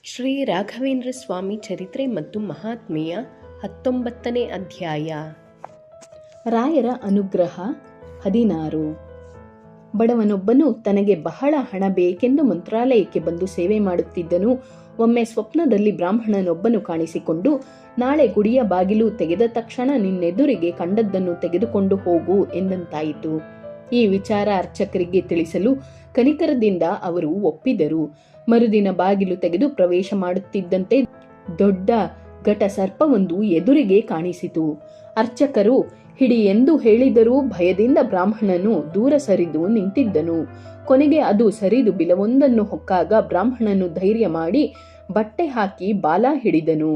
ಶ್ರೀ ರಾಘವೇಂದ್ರ ಸ್ವಾಮಿ ಚರಿತ್ರೆ ಮತ್ತು ಮಹಾತ್ಮೆಯ 19ನೇ ಅಧ್ಯಾಯ. ರಾಯರ ಅನುಗ್ರಹ 16. ಬಡವನೊಬ್ಬನು ತನಗೆ ಬಹಳ ಹಣ ಬೇಕೆಂದು ಮಂತ್ರಾಲಯಕ್ಕೆ ಬಂದು ಸೇವೆ ಮಾಡುತ್ತಿದ್ದನು. ಒಮ್ಮೆ ಸ್ವಪ್ನದಲ್ಲಿ ಬ್ರಾಹ್ಮಣನೊಬ್ಬನು ಕಾಣಿಸಿಕೊಂಡು, ನಾಳೆ ಗುಡಿಯ ಬಾಗಿಲು ತೆಗೆದ ತಕ್ಷಣ ನಿನ್ನೆದುರಿಗೆ ಕಂಡದ್ದನ್ನು ತೆಗೆದುಕೊಂಡು ಹೋಗು ಎಂದಂತಾಯಿತು. ಈ ವಿಚಾರ ಅರ್ಚಕರಿಗೆ ತಿಳಿಸಲು ಕನಿಕರದಿಂದ ಅವರು ಒಪ್ಪಿದರು. ಮರುದಿನ ಬಾಗಿಲು ತೆಗೆದು ಪ್ರವೇಶ ಮಾಡುತ್ತಿದ್ದಂತೆ ದೊಡ್ಡ ಘಟ ಸರ್ಪವೊಂದು ಎದುರಿಗೆ ಕಾಣಿಸಿತು. ಅರ್ಚಕರು ಹಿಡಿ ಎಂದು ಹೇಳಿದರೂ ಭಯದಿಂದ ಬ್ರಾಹ್ಮಣನು ದೂರ ಸರಿದು ನಿಂತಿದ್ದನು. ಕೊನೆಗೆ ಅದು ಸರಿದು ಬಿಲವೊಂದನ್ನು ಹೊಕ್ಕಾಗ ಬ್ರಾಹ್ಮಣನು ಧೈರ್ಯ ಮಾಡಿ ಬಟ್ಟೆ ಹಾಕಿ ಬಾಲ ಹಿಡಿದನು.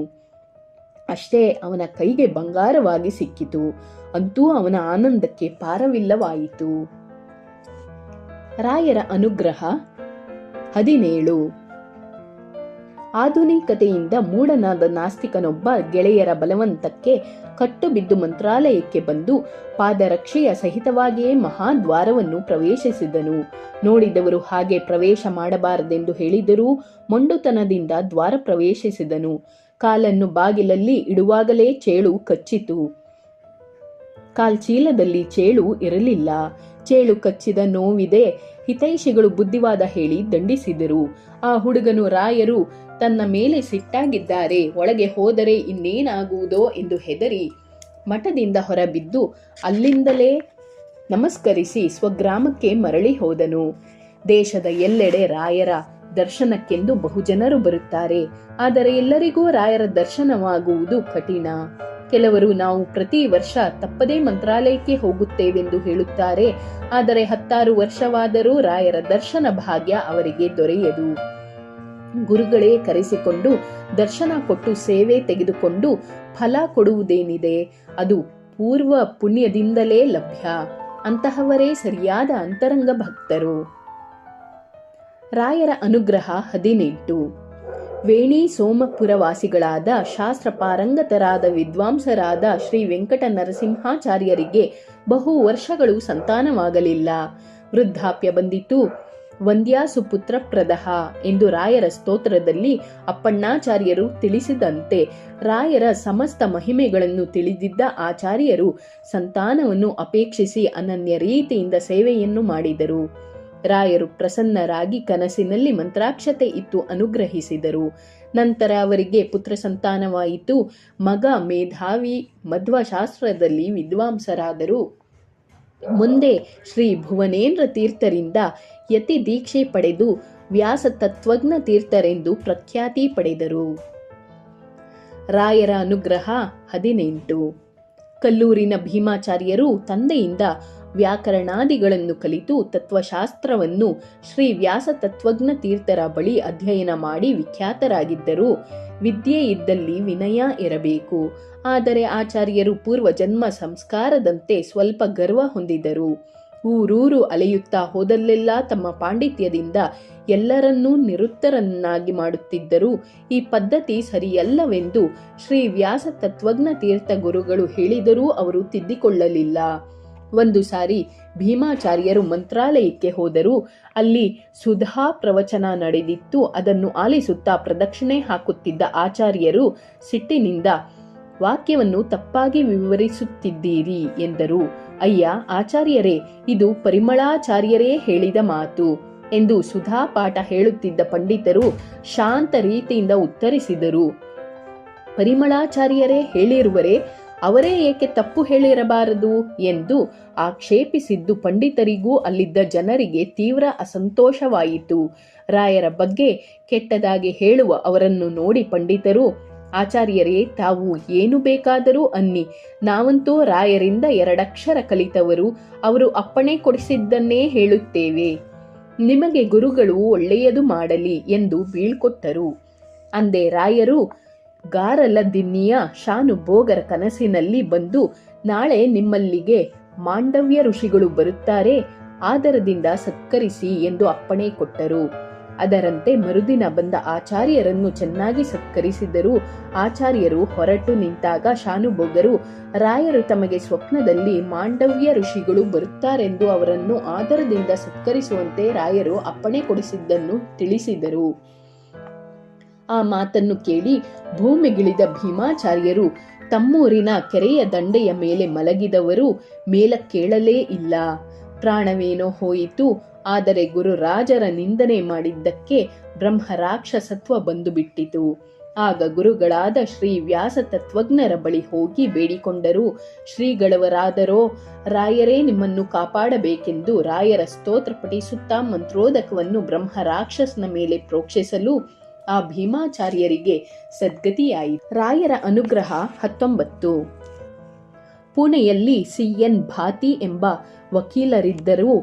ಅಷ್ಟೇ, ಅವನ ಕೈಗೆ ಬಂಗಾರವಾಗಿ ಸಿಕ್ಕಿತು. ಅಂತೂ ಅವನ ಆನಂದಕ್ಕೆ ಪಾರವಿಲ್ಲವಾಯಿತು. ರಾಯರ ಅನುಗ್ರಹ 17. ಆಧುನಿಕತೆಯಿಂದ ಮೂಢನಾದ ನಾಸ್ತಿಕನೊಬ್ಬ ಗೆಳೆಯರ ಬಲವಂತಕ್ಕೆ ಕಟ್ಟು ಬಿದ್ದು ಮಂತ್ರಾಲಯಕ್ಕೆ ಬಂದು ಪಾದರಕ್ಷೆಯ ಸಹಿತವಾಗಿಯೇ ಮಹಾದ್ವಾರವನ್ನು ಪ್ರವೇಶಿಸಿದನು. ನೋಡಿದವರು ಹಾಗೆ ಪ್ರವೇಶ ಮಾಡಬಾರದೆಂದು ಹೇಳಿದರೂ ಮೊಂಡುತನದಿಂದ ದ್ವಾರ ಪ್ರವೇಶಿಸಿದನು. ಕಾಲನ್ನು ಬಾಗಿಲಲ್ಲಿ ಇಡುವಾಗಲೇ ಚೇಳು ಕಚ್ಚಿತು. ಕಾಲ್ಚೀಲದಲ್ಲಿ ಚೇಳು ಇರಲಿಲ್ಲ. ಚೇಳು ಕಚ್ಚಿದ ನೋವಿದೆ. ಹಿತೈಷಿಗಳು ಬುದ್ಧಿವಾದ ಹೇಳಿ ದಂಡಿಸಿದರು. ಆ ಹುಡುಗನು ರಾಯರು ತನ್ನ ಮೇಲೆ ಸಿಟ್ಟಾಗಿದ್ದಾರೆ, ಒಳಗೆ ಹೋದರೆ ಇನ್ನೇನಾಗುವುದೋ ಎಂದು ಹೆದರಿ ಮಠದಿಂದ ಹೊರಬಿದ್ದು ಅಲ್ಲಿಂದಲೇ ನಮಸ್ಕರಿಸಿ ಸ್ವಗ್ರಾಮಕ್ಕೆ ಮರಳಿ ಹೋದನು. ದೇಶದ ಎಲ್ಲೆಡೆ ರಾಯರ ದರ್ಶನಕ್ಕೆಂದು ಬಹುಜನರು ಬರುತ್ತಾರೆ. ಆದರೆ ಎಲ್ಲರಿಗೂ ರಾಯರ ದರ್ಶನವಾಗುವುದು ಕಠಿಣ. ಕೆಲವರು ನಾವು ಪ್ರತಿ ವರ್ಷ ತಪ್ಪದೇ ಮಂತ್ರಾಲಯಕ್ಕೆ ಹೋಗುತ್ತೇವೆಂದು ಹೇಳುತ್ತಾರೆ. ಆದರೆ 10 ವರ್ಷವಾದರೂ ರಾಯರ ದರ್ಶನ ಭಾಗ್ಯ ಅವರಿಗೆ ದೊರೆಯದು. ಗುರುಗಳೇ ಕರೆಸಿಕೊಂಡು ದರ್ಶನ ಕೊಟ್ಟು ಸೇವೆ ತೆಗೆದುಕೊಂಡು ಫಲ ಕೊಡುವುದೇನಿದೆ? ಅದು ಪೂರ್ವ ಪುಣ್ಯದಿಂದಲೇ ಲಭ್ಯ. ಅಂತಹವರೇ ಸರಿಯಾದ ಅಂತರಂಗ ಭಕ್ತರು. ರಾಯರ ಅನುಗ್ರಹ 18. ವೇಣಿ ಸೋಮಪುರವಾಸಿಗಳಾದ ಶಾಸ್ತ್ರ ಪಾರಂಗತರಾದ ವಿದ್ವಾಂಸರಾದ ಶ್ರೀ ವೆಂಕಟ ನರಸಿಂಹಾಚಾರ್ಯರಿಗೆ ಬಹು ವರ್ಷಗಳು ಸಂತಾನವಾಗಲಿಲ್ಲ. ವೃದ್ಧಾಪ್ಯ ಬಂದಿತು. ವಂದ್ಯಾಸು ಪುತ್ರ ಪ್ರದಹ ಎಂದು ರಾಯರ ಸ್ತೋತ್ರದಲ್ಲಿ ಅಪ್ಪಣ್ಣಾಚಾರ್ಯರು ತಿಳಿಸಿದಂತೆ ರಾಯರ ಸಮಸ್ತ ಮಹಿಮೆಗಳನ್ನು ತಿಳಿದಿದ್ದ ಆಚಾರ್ಯರು ಸಂತಾನವನ್ನು ಅಪೇಕ್ಷಿಸಿ ಅನನ್ಯ ರೀತಿಯಿಂದ ಸೇವೆಯನ್ನು ಮಾಡಿದರು. ರಾಯರು ಪ್ರಸನ್ನರಾಗಿ ಕನಸಿನಲ್ಲಿ ಮಂತ್ರಾಕ್ಷತೆ ಇತ್ತು ಅನುಗ್ರಹಿಸಿದರು. ನಂತರ ಅವರಿಗೆ ಪುತ್ರ ಸಂತಾನವಾಯಿತು. ಮಗ ಮೇಧಾವಿ ಮಧ್ವಶಾಸ್ತ್ರದಲ್ಲಿ ವಿದ್ವಾಂಸರಾದರು. ಮುಂದೆ ಶ್ರೀ ಭುವನೇಂದ್ರ ತೀರ್ಥರಿಂದ ಯತಿ ದೀಕ್ಷೆ ಪಡೆದು ವ್ಯಾಸ ತತ್ವಜ್ಞ ತೀರ್ಥರೆಂದು ಪ್ರಖ್ಯಾತಿ ಪಡೆದರು. ರಾಯರ ಅನುಗ್ರಹ 18. ಕಲ್ಲೂರಿನ ಭೀಮಾಚಾರ್ಯರು ತಂದೆಯಿಂದ ವ್ಯಾಕರಣಾದಿಗಳನ್ನು ಕಲಿತು ತತ್ವಶಾಸ್ತ್ರವನ್ನು ಶ್ರೀ ವ್ಯಾಸ ತತ್ವಜ್ಞ ತೀರ್ಥರ ಬಳಿ ಅಧ್ಯಯನ ಮಾಡಿ ವಿಖ್ಯಾತರಾಗಿದ್ದರು. ವಿದ್ಯೆ ಇದ್ದಲ್ಲಿ ವಿನಯ ಇರಬೇಕು. ಆದರೆ ಆಚಾರ್ಯರು ಪೂರ್ವ ಜನ್ಮ ಸಂಸ್ಕಾರದಂತೆ ಸ್ವಲ್ಪ ಗರ್ವ ಹೊಂದಿದರು. ಊರೂರು ಅಲೆಯುತ್ತಾ ಹೋದಲ್ಲೆಲ್ಲ ತಮ್ಮ ಪಾಂಡಿತ್ಯದಿಂದ ಎಲ್ಲರನ್ನೂ ನಿರುತ್ತರನ್ನಾಗಿ ಮಾಡುತ್ತಿದ್ದರು. ಈ ಪದ್ಧತಿ ಸರಿಯಲ್ಲವೆಂದು ಶ್ರೀ ವ್ಯಾಸ ತತ್ವಜ್ಞ ತೀರ್ಥ ಗುರುಗಳು ಹೇಳಿದರೂ ಅವರು ತಿದ್ದಿಕೊಳ್ಳಲಿಲ್ಲ. ಒಂದು ಸಾರಿ ಭೀಮಾಚಾರ್ಯರು ಮಂತ್ರಾಲಯಕ್ಕೆ ಹೋದರು. ಅಲ್ಲಿ ಸುಧಾ ಪ್ರವಚನ ನಡೆದಿತ್ತು. ಅದನ್ನು ಆಲಿಸುತ್ತಾ ಪ್ರದಕ್ಷಿಣೆ ಹಾಕುತ್ತಿದ್ದ ಆಚಾರ್ಯರು ಸಿಟ್ಟಿನಿಂದ, ವಾಕ್ಯವನ್ನು ತಪ್ಪಾಗಿ ವಿವರಿಸುತ್ತಿದ್ದೀರಿ ಎಂದರು. ಅಯ್ಯ ಆಚಾರ್ಯರೇ, ಇದು ಪರಿಮಳಾಚಾರ್ಯರೇ ಹೇಳಿದ ಮಾತು ಎಂದು ಸುಧಾ ಪಾಠ ಹೇಳುತ್ತಿದ್ದ ಪಂಡಿತರು ಶಾಂತ ರೀತಿಯಿಂದ ಉತ್ತರಿಸಿದರು. ಪರಿಮಳಾಚಾರ್ಯರೇ ಹೇಳಿರುವರೆ, ಅವರೇ ಏಕೆ ತಪ್ಪು ಹೇಳಿರಬಾರದು ಎಂದು ಆಕ್ಷೇಪಿಸಿದ್ದು ಪಂಡಿತರಿಗೂ ಅಲ್ಲಿದ್ದ ಜನರಿಗೆ ತೀವ್ರ ಅಸಂತೋಷವಾಯಿತು. ರಾಯರ ಬಗ್ಗೆ ಕೆಟ್ಟದಾಗಿ ಹೇಳುವ ಅವರನ್ನು ನೋಡಿ ಪಂಡಿತರು, ಆಚಾರ್ಯರೇ, ತಾವು ಏನು ಬೇಕಾದರೂ ಅನ್ನಿ, ನಾವಂತೂ ರಾಯರಿಂದ 2 ಅಕ್ಷರ ಕಲಿತವರು. ಅವರು ಅಪ್ಪಣೆ ಕೊಡಿಸಿದ್ದನ್ನೇ ಹೇಳುತ್ತೇವೆ. ನಿಮಗೆ ಗುರುಗಳು ಒಳ್ಳೆಯದು ಮಾಡಲಿ ಎಂದು ಬೀಳ್ಕೊಟ್ಟರು. ಅಂದೇ ರಾಯರು ಗಾರಲದಿನ್ನಿಯ ಶಾನುಭೋಗರ ಕನಸಿನಲ್ಲಿ ಬಂದು, ನಾಳೆ ನಿಮ್ಮಲ್ಲಿಗೆ ಮಾಂಡವ್ಯ ಋಷಿಗಳು ಬರುತ್ತಾರೆ, ಆದರದಿಂದ ಸತ್ಕರಿಸಿ ಎಂದು ಅಪ್ಪಣೆ ಕೊಟ್ಟರು. ಅದರಂತೆ ಮರುದಿನ ಬಂದ ಆಚಾರ್ಯರನ್ನು ಚೆನ್ನಾಗಿ ಸತ್ಕರಿಸಿದರು. ಆಚಾರ್ಯರು ಹೊರಟು ನಿಂತಾಗ ಶಾನುಭೋಗರು ರಾಯರು ತಮಗೆ ಸ್ವಪ್ನದಲ್ಲಿ ಮಾಂಡವ್ಯ ಋಷಿಗಳು ಬರುತ್ತಾರೆಂದು ಅವರನ್ನು ಆದರದಿಂದ ಸತ್ಕರಿಸುವಂತೆ ರಾಯರು ಅಪ್ಪಣೆ ಕೊಡಿಸಿದ್ದನ್ನು ತಿಳಿಸಿದರು. ಆ ಮಾತನ್ನು ಕೇಳಿ ಭೂಮಿಗಿಳಿದ ಭೀಮಾಚಾರ್ಯರು ತಮ್ಮೂರಿನ ಕೆರೆಯ ದಂಡೆಯ ಮೇಲೆ ಮಲಗಿದವರು ಮೇಲಕ್ಕೇಳಲೇ ಇಲ್ಲ. ಪ್ರಾಣವೇನೋ ಹೋಯಿತು. ಆದರೆ ಗುರುರಾಜರ ನಿಂದನೆ ಮಾಡಿದ್ದಕ್ಕೆ ಬ್ರಹ್ಮರಾಕ್ಷಸತ್ವ ಬಂದು ಬಿಟ್ಟಿತು. ಆಗ ಗುರುಗಳಾದ ಶ್ರೀ ವ್ಯಾಸ ತತ್ವಜ್ಞರ ಬಳಿ ಹೋಗಿ ಬೇಡಿಕೊಂಡರು. ಶ್ರೀಗಳವರಾದರೋ, ರಾಯರೇ ನಿಮ್ಮನ್ನು ಕಾಪಾಡಬೇಕೆಂದು ರಾಯರ ಸ್ತೋತ್ರ ಪಠಿಸುತ್ತಾ ಮಂತ್ರೋದಕವನ್ನು ಬ್ರಹ್ಮರಾಕ್ಷಸನ ಮೇಲೆ ಪ್ರೋಕ್ಷಿಸಲು ಆ ಭೀಮಾಚಾರ್ಯರಿಗೆ ಸದ್ಗತಿಯಾಯಿತು. ರಾಯರ ಅನುಗ್ರಹ 19. ಪುಣೆಯಲ್ಲಿ CN ಭಾತಿ ಎಂಬ ವಕೀಲರಿದ್ದರು.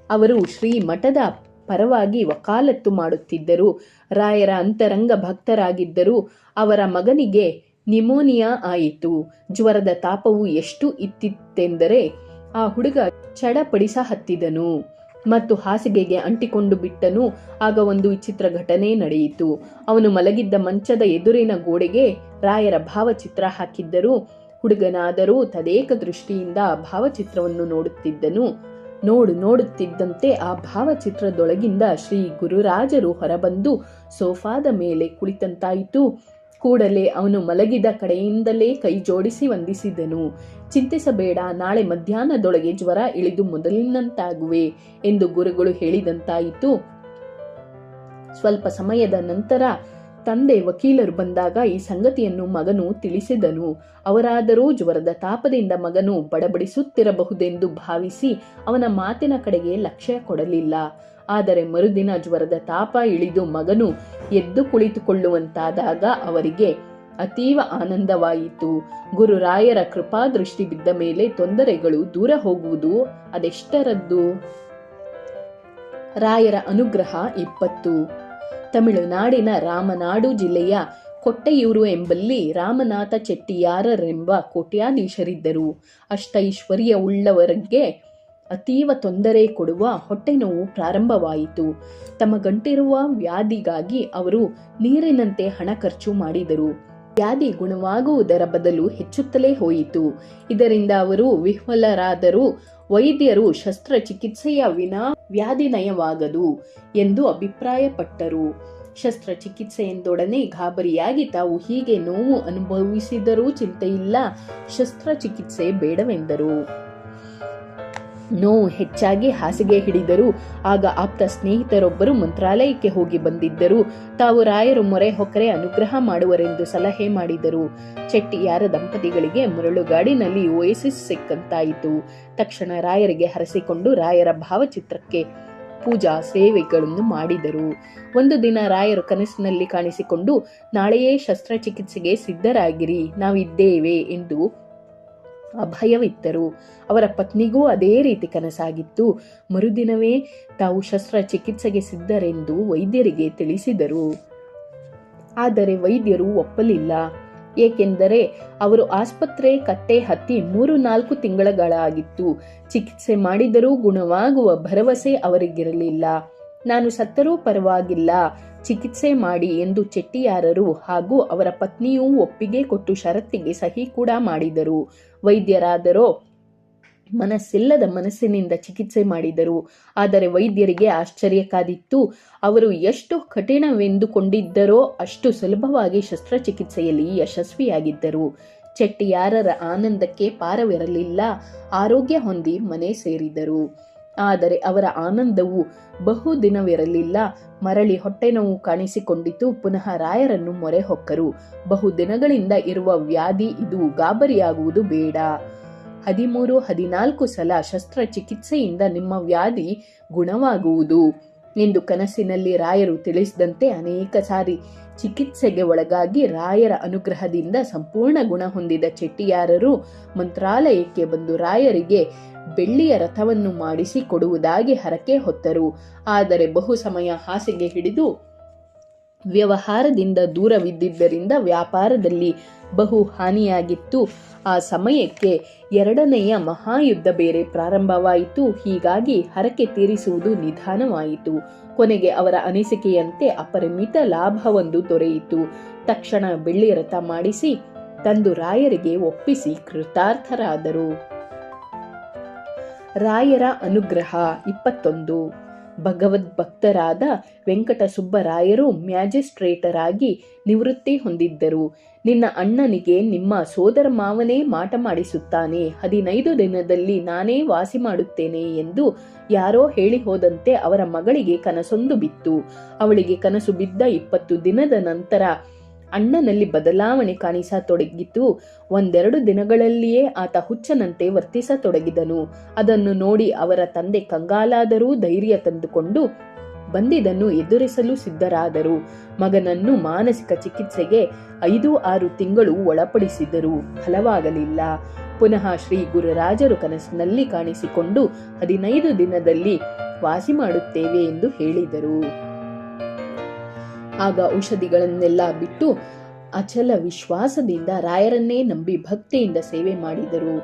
ಅವರು ಶ್ರೀ ಮಠದ ಪರವಾಗಿ ವಕಾಲತ್ತು ಮಾಡುತ್ತಿದ್ದರು. ರಾಯರ ಅಂತರಂಗ ಭಕ್ತರಾಗಿದ್ದರು. ಅವರ ಮಗನಿಗೆ ನಿಮೋನಿಯಾ ಆಯಿತು. ಜ್ವರದ ತಾಪವು ಎಷ್ಟು ಇತ್ತಿತ್ತೆಂದರೆ ಆ ಹುಡುಗ ಚಡಪಡಿಸ ಹತ್ತಿದನು ಮತ್ತು ಹಾಸಿಗೆಗೆ ಅಂಟಿಕೊಂಡು ಬಿಟ್ಟನು. ಆಗ ಒಂದು ವಿಚಿತ್ರ ಘಟನೆ ನಡೆಯಿತು. ಅವನು ಮಲಗಿದ್ದ ಮಂಚದ ಎದುರಿನ ಗೋಡೆಗೆ ರಾಯರ ಭಾವಚಿತ್ರ ಹಾಕಿದ್ದರು. ಹುಡುಗನಾದರೂ ತದೇಕ ದೃಷ್ಟಿಯಿಂದ ಆ ಭಾವಚಿತ್ರವನ್ನು ನೋಡುತ್ತಿದ್ದನು. ನೋಡುತ್ತಿದ್ದಂತೆ ಆ ಭಾವಚಿತ್ರದೊಳಗಿಂದ ಶ್ರೀ ಗುರುರಾಜರು ಹೊರಬಂದು ಸೋಫಾದ ಮೇಲೆ ಕುಳಿತಂತಾಯಿತು. ಕೂಡಲೇ ಅವನು ಮಲಗಿದ ಕಡೆಯಿಂದಲೇ ಕೈ ಜೋಡಿಸಿ ವಂದಿಸಿದನು. ಚಿಂತಿಸಬೇಡ, ನಾಳೆ ಮಧ್ಯಾಹ್ನದೊಳಗೆ ಜ್ವರ ಇಳಿದು ಮೊದಲಿನಂತಾಗುವೆ ಎಂದು ಗುರುಗಳು ಹೇಳಿದಂತಾಯಿತು. ಸ್ವಲ್ಪ ಸಮಯದ ನಂತರ ತಂದೆ ವಕೀಲರು ಬಂದಾಗ ಈ ಸಂಗತಿಯನ್ನು ಮಗನು ತಿಳಿಸಿದನು. ಅವರಾದರೂ ಜ್ವರದ ತಾಪದಿಂದ ಮಗನು ಬಡಬಡಿಸುತ್ತಿರಬಹುದೆಂದು ಭಾವಿಸಿ ಅವನ ಮಾತಿನ ಕಡೆಗೆ ಲಕ್ಷ್ಯ ಕೊಡಲಿಲ್ಲ. ಆದರೆ ಮರುದಿನ ಜ್ವರದ ತಾಪ ಇಳಿದು ಮಗನು ಎದ್ದು ಕುಳಿತುಕೊಳ್ಳುವಂತಾದಾಗ ಅವರಿಗೆ ಅತೀವ ಆನಂದವಾಯಿತು. ಗುರುರಾಯರ ಕೃಪಾದೃಷ್ಟಿ ಬಿದ್ದ ಮೇಲೆ ತೊಂದರೆಗಳು ದೂರ ಹೋಗುವುದು ಅದೆಷ್ಟರದ್ದು. ರಾಯರ ಅನುಗ್ರಹ 20. ತಮಿಳುನಾಡಿನ ರಾಮನಾಡು ಜಿಲ್ಲೆಯ ಕೊಟ್ಟೆಯೂರು ಎಂಬಲ್ಲಿ ರಾಮನಾಥ ಚೆಟ್ಟಿಯಾರರೆಂಬ ಕೋಟ್ಯಾಧೀಶರಿದ್ದರು. ಅಷ್ಟೈಶ್ವರ್ಯವುಳ್ಳವರಿಗೆ ಅತೀವ ತೊಂದರೆ ಕೊಡುವ ಹೊಟ್ಟೆ ನೋವು ಪ್ರಾರಂಭವಾಯಿತು. ತಮ್ಮ ಗಂಟಿರುವ ವ್ಯಾಧಿಗಾಗಿ ಅವರು ನೀರಿನಂತೆ ಹಣ ಖರ್ಚು ಮಾಡಿದರು. ವ್ಯಾಧಿ ಗುಣವಾಗುವುದರ ಬದಲು ಹೆಚ್ಚುತ್ತಲೇ ಹೋಯಿತು. ಇದರಿಂದ ಅವರು ವಿಹ್ವಲರಾದರು. ವೈದ್ಯರು ಶಸ್ತ್ರಚಿಕಿತ್ಸೆಯ ವಿನಾ ವ್ಯಾಧಿ ನಯವಾಗದು ಎಂದು ಅಭಿಪ್ರಾಯಪಟ್ಟರು. ಶಸ್ತ್ರಚಿಕಿತ್ಸೆ ಎಂದೊಡನೆ ಗಾಬರಿಯಾಗಿ ತಾವು ಹೀಗೆ ನೋವು ಅನುಭವಿಸಿದರೂ ಚಿಂತೆಯಿಲ್ಲ, ಶಸ್ತ್ರಚಿಕಿತ್ಸೆ ಬೇಡವೆಂದರು. ನೋವು ಹೆಚ್ಚಾಗಿ ಹಾಸಿಗೆ ಹಿಡಿದರು. ಆಗ ಆಪ್ತ ಸ್ನೇಹಿತರೊಬ್ಬರು ಮಂತ್ರಾಲಯಕ್ಕೆ ಹೋಗಿ ಬಂದಿದ್ದರು. ತಾವು ರಾಯರು ಮೊರೆ ಹೊಕ್ಕರೆ ಅನುಗ್ರಹ ಮಾಡುವರೆಂದು ಸಲಹೆ ಮಾಡಿದರು. ಚೆಟ್ಟಿಯಾರ ದಂಪತಿಗಳಿಗೆ ಮರಳುಗಾಡಿನಲ್ಲಿ ಓಯಸಿಸ್ ಸಿಕ್ಕಂತಾಯಿತು. ತಕ್ಷಣ ರಾಯರಿಗೆ ಹರಸಿಕೊಂಡು ರಾಯರ ಭಾವಚಿತ್ರಕ್ಕೆ ಪೂಜಾ ಸೇವೆಗಳನ್ನು ಮಾಡಿದರು. ಒಂದು ದಿನ ರಾಯರು ಕನಸಿನಲ್ಲಿ ಕಾಣಿಸಿಕೊಂಡು, ನಾಳೆಯೇ ಶಸ್ತ್ರಚಿಕಿತ್ಸೆಗೆ ಸಿದ್ಧರಾಗಿರಿ, ನಾವಿದ್ದೇವೆ ಎಂದು ಅಭಯವಿತ್ತರು. ಅವರ ಪತ್ನಿಗೂ ಅದೇ ರೀತಿ ಕನಸಾಗಿತ್ತು. ಮರುದಿನವೇ ತಾವು ಶಸ್ತ್ರಚಿಕಿತ್ಸೆಗೆ ಸಿದ್ಧರೆಂದು ವೈದ್ಯರಿಗೆ ತಿಳಿಸಿದರು. ಆದರೆ ವೈದ್ಯರು ಒಪ್ಪಲಿಲ್ಲ. ಏಕೆಂದರೆ ಅವರು ಆಸ್ಪತ್ರೆ ಕಟ್ಟೆ ಹತ್ತಿ 3-4 ತಿಂಗಳಾಗಿತ್ತು. ಚಿಕಿತ್ಸೆ ಮಾಡಿದರೂ ಗುಣವಾಗುವ ಭರವಸೆ ಅವರಿಗಿರಲಿಲ್ಲ. ನಾನು ಸತ್ತರೂ ಪರವಾಗಿಲ್ಲ, ಚಿಕಿತ್ಸೆ ಮಾಡಿ ಎಂದು ಚೆಟ್ಟಿಯಾರರು ಹಾಗೂ ಅವರ ಪತ್ನಿಯೂ ಒಪ್ಪಿಗೆ ಕೊಟ್ಟು ಷರತ್ತಿಗೆ ಸಹಿ ಕೂಡ ಮಾಡಿದರು. ವೈದ್ಯರಾದರೋ ಮನಸ್ಸಿಲ್ಲದ ಮನಸ್ಸಿನಿಂದ ಚಿಕಿತ್ಸೆ ಮಾಡಿದರು. ಆದರೆ ವೈದ್ಯರಿಗೆ ಆಶ್ಚರ್ಯ ಕಾದಿತ್ತು. ಅವರು ಎಷ್ಟು ಕಠಿಣವೆಂದುಕೊಂಡಿದ್ದರೋ ಅಷ್ಟು ಸುಲಭವಾಗಿ ಶಸ್ತ್ರಚಿಕಿತ್ಸೆಯಲ್ಲಿ ಯಶಸ್ವಿಯಾಗಿದ್ದರು. ಚೆಟ್ಟಿಯಾರರ ಆನಂದಕ್ಕೆ ಪಾರವಿರಲಿಲ್ಲ. ಆರೋಗ್ಯ ಹೊಂದಿ ಮನೆ ಸೇರಿದರು. ಆದರೆ ಅವರ ಆನಂದವು ಬಹುದಿನವಿರಲಿಲ್ಲ. ಮರಳಿ ಹೊಟ್ಟೆ ನೋವು ಕಾಣಿಸಿಕೊಂಡಿತು. ಪುನಃ ರಾಯರನ್ನು ಮೊರೆ ಹೊಕ್ಕರು. ಬಹುದಿನಗಳಿಂದ ಇರುವ ವ್ಯಾಧಿ ಇದು, ಗಾಬರಿಯಾಗುವುದು ಬೇಡ. 13-14 ಸಲ ಶಸ್ತ್ರಚಿಕಿತ್ಸೆಯಿಂದ ನಿಮ್ಮ ವ್ಯಾಧಿ ಗುಣವಾಗುವುದು ಎಂದು ಕನಸಿನಲ್ಲಿ ರಾಯರು ತಿಳಿಸಿದಂತೆ ಅನೇಕ ಸಾರಿ ಚಿಕಿತ್ಸೆಗೆ ಒಳಗಾಗಿ ರಾಯರ ಅನುಗ್ರಹದಿಂದ ಸಂಪೂರ್ಣ ಗುಣ ಹೊಂದಿದ ಚೆಟ್ಟಿಯಾರರು ಮಂತ್ರಾಲಯಕ್ಕೆ ಬಂದು ರಾಯರಿಗೆ ಬೆಳ್ಳಿಯ ರಥವನ್ನು ಮಾಡಿಸಿ ಕೊಡುವುದಾಗಿ ಹರಕೆ ಹೊತ್ತರು. ಆದರೆ ಬಹು ಸಮಯ ಹಾಸಿಗೆ ಹಿಡಿದು ವ್ಯವಹಾರದಿಂದ ದೂರವಿದ್ದಿದ್ದರಿಂದ ವ್ಯಾಪಾರದಲ್ಲಿ ಬಹು ಹಾನಿಯಾಗಿತ್ತು. ಆ ಸಮಯಕ್ಕೆ 2ನೆಯ ಮಹಾಯುದ್ಧ ಬೇರೆ ಪ್ರಾರಂಭವಾಯಿತು. ಹೀಗಾಗಿ ಹರಕೆ ತೀರಿಸುವುದು ನಿಧಾನವಾಯಿತು. ಕೊನೆಗೆ ಅವರ ಅನಿಸಿಕೆಯಂತೆ ಅಪರಿಮಿತ ಲಾಭವೊಂದು ದೊರೆಯಿತು. ತಕ್ಷಣ ಬೆಳ್ಳಿ ರಥ ಮಾಡಿಸಿ ತಂದು ರಾಯರಿಗೆ ಒಪ್ಪಿಸಿ ಕೃತಾರ್ಥರಾದರು. ರಾಯರ ಅನುಗ್ರಹ 21. ಭಗವದ್ಭಕ್ತರಾದ ವೆಂಕಟಸುಬ್ಬರಾಯರು ಮ್ಯಾಜಿಸ್ಟ್ರೇಟರಾಗಿ ನಿವೃತ್ತಿ ಹೊಂದಿದ್ದರು. ನಿನ್ನ ಅಣ್ಣನಿಗೆ ನಿಮ್ಮ ಸೋದರ ಮಾವನೇ ಮಾಟ ಮಾಡಿಸುತ್ತಾನೆ, 15 ದಿನದಲ್ಲಿ ನಾನೇ ವಾಸಿ ಮಾಡುತ್ತೇನೆ ಎಂದು ಯಾರೋ ಹೇಳಿ ಹೋದಂತೆ ಅವರ ಮಗಳಿಗೆ ಕನಸೊಂದು ಬಿತ್ತು. ಅವಳಿಗೆ ಕನಸು ಬಿದ್ದ 20 ದಿನದ ನಂತರ ಅಣ್ಣನಲ್ಲಿ ಬದಲಾವಣೆ ಕಾಣಿಸತೊಡಗಿತು. 1-2 ದಿನಗಳಲ್ಲಿಯೇ ಆತ ಹುಚ್ಚನಂತೆ ವರ್ತಿಸತೊಡಗಿದನು. ಅದನ್ನು ನೋಡಿ ಅವರ ತಂದೆ ಕಂಗಾಲಾದರೂ ಧೈರ್ಯ ತಂದುಕೊಂಡು ಬಂದಿದ್ದನ್ನು ಎದುರಿಸಲು ಸಿದ್ಧರಾದರು. ಮಗನನ್ನು ಮಾನಸಿಕ ಚಿಕಿತ್ಸೆಗೆ 5-6 ತಿಂಗಳು ಒಳಪಡಿಸಿದರು. ಫಲವಾಗಲಿಲ್ಲ. ಪುನಃ ಶ್ರೀ ಗುರುರಾಜರು ಕನಸಿನಲ್ಲಿ ಕಾಣಿಸಿಕೊಂಡು 15 ದಿನದಲ್ಲಿ ವಾಸಿ ಮಾಡುತ್ತೇವೆ ಎಂದು ಹೇಳಿದರು. ಆಗ ಔಷಧಿಗಳನ್ನೆಲ್ಲ ಬಿಟ್ಟು ಅಚಲ ವಿಶ್ವಾಸದಿಂದ ರಾಯರನ್ನೇ ನಂಬಿ ಭಕ್ತಿಯಿಂದ ಸೇವೆ ಮಾಡಿದರು.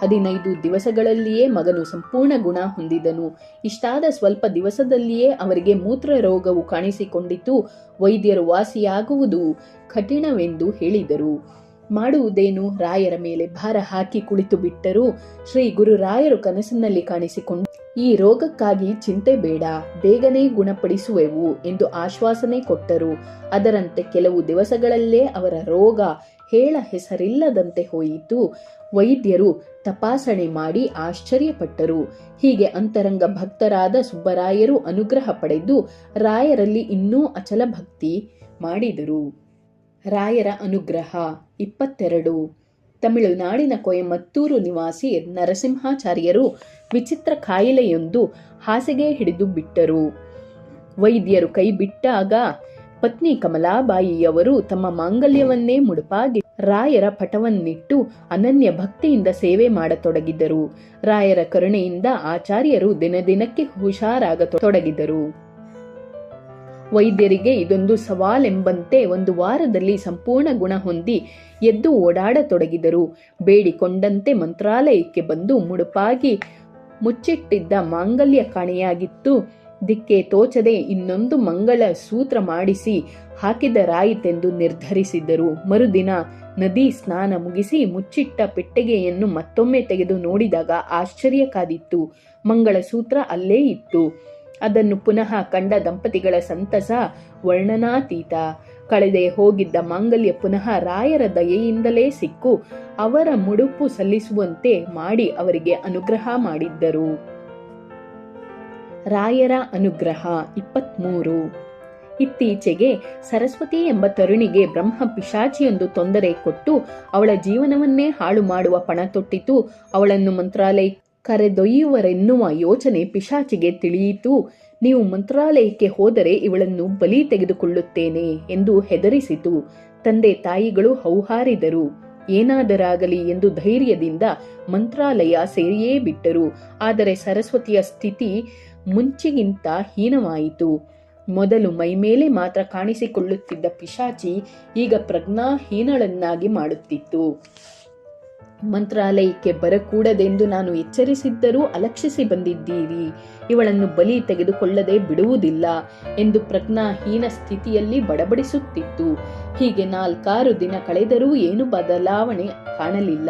15 ದಿವಸಗಳಲ್ಲಿಯೇ ಮಗನು ಸಂಪೂರ್ಣ ಗುಣ ಹೊಂದಿದನು. ಇಷ್ಟಾದ ಸ್ವಲ್ಪ ದಿವಸದಲ್ಲಿಯೇ ಅವರಿಗೆ ಮೂತ್ರ ರೋಗವು ಕಾಣಿಸಿಕೊಂಡಿತು. ವೈದ್ಯರು ವಾಸಿಯಾಗುವುದು ಕಠಿಣವೆಂದು ಹೇಳಿದರು. ಮಾಡುವುದೇನು? ರಾಯರ ಮೇಲೆ ಭಾರ ಹಾಕಿ ಕುಳಿತು ಬಿಟ್ಟರು. ಶ್ರೀ ಗುರುರಾಯರು ಕನಸಿನಲ್ಲಿ ಕಾಣಿಸಿಕೊಂಡು, ಈ ರೋಗಕ್ಕಾಗಿ ಚಿಂತೆ ಬೇಡ, ಬೇಗನೆ ಗುಣಪಡಿಸುವೆವು ಎಂದು ಆಶ್ವಾಸನೆ ಕೊಟ್ಟರು. ಅದರಂತೆ ಕೆಲವು ದಿವಸಗಳಲ್ಲೇ ಅವರ ರೋಗ ಹೇಳ ಹೆಸರಿಲ್ಲದಂತೆ ಹೋಯಿತು. ವೈದ್ಯರು ತಪಾಸಣೆ ಮಾಡಿ ಆಶ್ಚರ್ಯಪಟ್ಟರು. ಹೀಗೆ ಅಂತರಂಗ ಭಕ್ತರಾದ ಸುಬ್ಬರಾಯರು ಅನುಗ್ರಹ ಪಡೆದು ರಾಯರಲ್ಲಿ ಇನ್ನೂ ಅಚಲ ಭಕ್ತಿ ಮಾಡಿದರು. ರಾಯರ ಅನುಗ್ರಹ 22. ತಮಿಳುನಾಡಿನ ಕೊಯಮತ್ತೂರು ನಿವಾಸಿ ನರಸಿಂಹಾಚಾರ್ಯರು ವಿಚಿತ್ರ ಕಾಯಿಲೆಯೊಂದು ಹಾಸಿಗೆ ಹಿಡಿದು ಬಿಟ್ಟರು. ವೈದ್ಯರು ಕೈ ಬಿಟ್ಟಾಗ ಪತ್ನಿ ಕಮಲಾಬಾಯಿಯವರು ತಮ್ಮ ಮಾಂಗಲ್ಯವನ್ನೇ ಮುಡುಪಾಗಿ ರಾಯರ ಪಟವನ್ನಿಟ್ಟು ಅನನ್ಯ ಭಕ್ತಿಯಿಂದ ಸೇವೆ ಮಾಡತೊಡಗಿದರು. ರಾಯರ ಕರುಣೆಯಿಂದ ಆಚಾರ್ಯರು ದಿನದಿನಕ್ಕೆ ಹುಷಾರಾಗತೊಡಗಿದರು. ವೈದ್ಯರಿಗೆ ಇದೊಂದು ಸವಾಲೆಂಬಂತೆ 1 ವಾರದಲ್ಲಿ ಸಂಪೂರ್ಣ ಗುಣ ಹೊಂದಿ ಎದ್ದು ಓಡಾಡತೊಡಗಿದರು. ಬೇಡಿಕೊಂಡಂತೆ ಮಂತ್ರಾಲಯಕ್ಕೆ ಬಂದು ಮುಡುಪಾಗಿ ಮುಚ್ಚಿಟ್ಟಿದ್ದ ಮಾಂಗಲ್ಯ ಕಾಣೆಯಾಗಿತ್ತು. ದಿಕ್ಕೆ ತೋಚದೆ ಇನ್ನೊಂದು ಮಂಗಳ ಸೂತ್ರ ಮಾಡಿಸಿ ಹಾಕಿದರಾಯಿತೆಂದು ನಿರ್ಧರಿಸಿದರು. ಮರುದಿನ ನದಿ ಸ್ನಾನ ಮುಗಿಸಿ ಮುಚ್ಚಿಟ್ಟ ಪೆಟ್ಟಿಗೆಯನ್ನು ಮತ್ತೊಮ್ಮೆ ತೆಗೆದು ನೋಡಿದಾಗ ಆಶ್ಚರ್ಯ ಕಾದಿತ್ತು. ಮಂಗಳಸೂತ್ರ ಅಲ್ಲೇ ಇತ್ತು. ಅದನ್ನು ಪುನಃ ಕಂಡ ದಂಪತಿಗಳ ಸಂತಸ ವರ್ಣನಾತೀತ. ಕಳೆದೇ ಹೋಗಿದ್ದ ಮಾಂಗಲ್ಯ ಪುನಃ ರಾಯರ ದಯೆಯಿಂದಲೇ ಸಿಕ್ಕು ಅವರ ಮುಡುಪು ಸಲ್ಲಿಸುವಂತೆ ಮಾಡಿ ಅವರಿಗೆ ಅನುಗ್ರಹ ಮಾಡಿದ್ದರು. ರಾಯರ ಅನುಗ್ರಹ 23. ಇತ್ತೀಚೆಗೆ ಸರಸ್ವತಿ ಎಂಬ ತರುಣಿಗೆ ಬ್ರಹ್ಮ ಪಿಶಾಚಿಯೊಂದು ತೊಂದರೆ ಕೊಟ್ಟು ಅವಳ ಜೀವನವನ್ನೇ ಹಾಳು ಮಾಡುವ ಪಣ ತೊಟ್ಟಿತು. ಅವಳನ್ನು ಮಂತ್ರಾಲಯ ಕರೆದೊಯ್ಯುವರೆನ್ನುವ ಯೋಚನೆ ಪಿಶಾಚಿಗೆ ತಿಳಿಯಿತು. ನೀವು ಮಂತ್ರಾಲಯಕ್ಕೆ ಹೋದರೆ ಇವಳನ್ನು ಬಲಿ ತೆಗೆದುಕೊಳ್ಳುತ್ತೇನೆ ಎಂದು ಹೆದರಿಸಿತು. ತಂದೆ ತಾಯಿಗಳು ಹೌಹಾರಿದರು. ಏನಾದರಾಗಲಿ ಎಂದು ಧೈರ್ಯದಿಂದ ಮಂತ್ರಾಲಯ ಸೇರಿಯೇ ಬಿಟ್ಟರು. ಆದರೆ ಸರಸ್ವತಿಯ ಸ್ಥಿತಿ ಮುಂಚಿಗಿಂತ ಹೀನವಾಯಿತು. ಮೊದಲು ಮೈಮೇಲೆ ಮಾತ್ರ ಕಾಣಿಸಿಕೊಳ್ಳುತ್ತಿದ್ದ ಪಿಶಾಚಿ ಈಗ ಪ್ರಜ್ಞಾಹೀನಳನ್ನಾಗಿ ಮಾಡುತ್ತಿತ್ತು. ಮಂತ್ರಾಲಯಕ್ಕೆ ಬರಕೂಡದೆಂದು ನಾನು ಎಚ್ಚರಿಸಿದ್ದರೂ ಅಲಕ್ಷಿಸಿ ಬಂದಿದ್ದೀರಿ. ಇವಳನ್ನು ಬಲಿ ತೆಗೆದುಕೊಳ್ಳದೆ ಬಿಡುವುದಿಲ್ಲ ಎಂದು ಪ್ರಜ್ಞಾಹೀನ ಸ್ಥಿತಿಯಲ್ಲಿ ಬಡಬಡಿಸುತ್ತಿತ್ತು. ಹೀಗೆ 4-6 ದಿನ ಕಳೆದರೂ ಏನು ಬದಲಾವಣೆ ಕಾಣಲಿಲ್ಲ.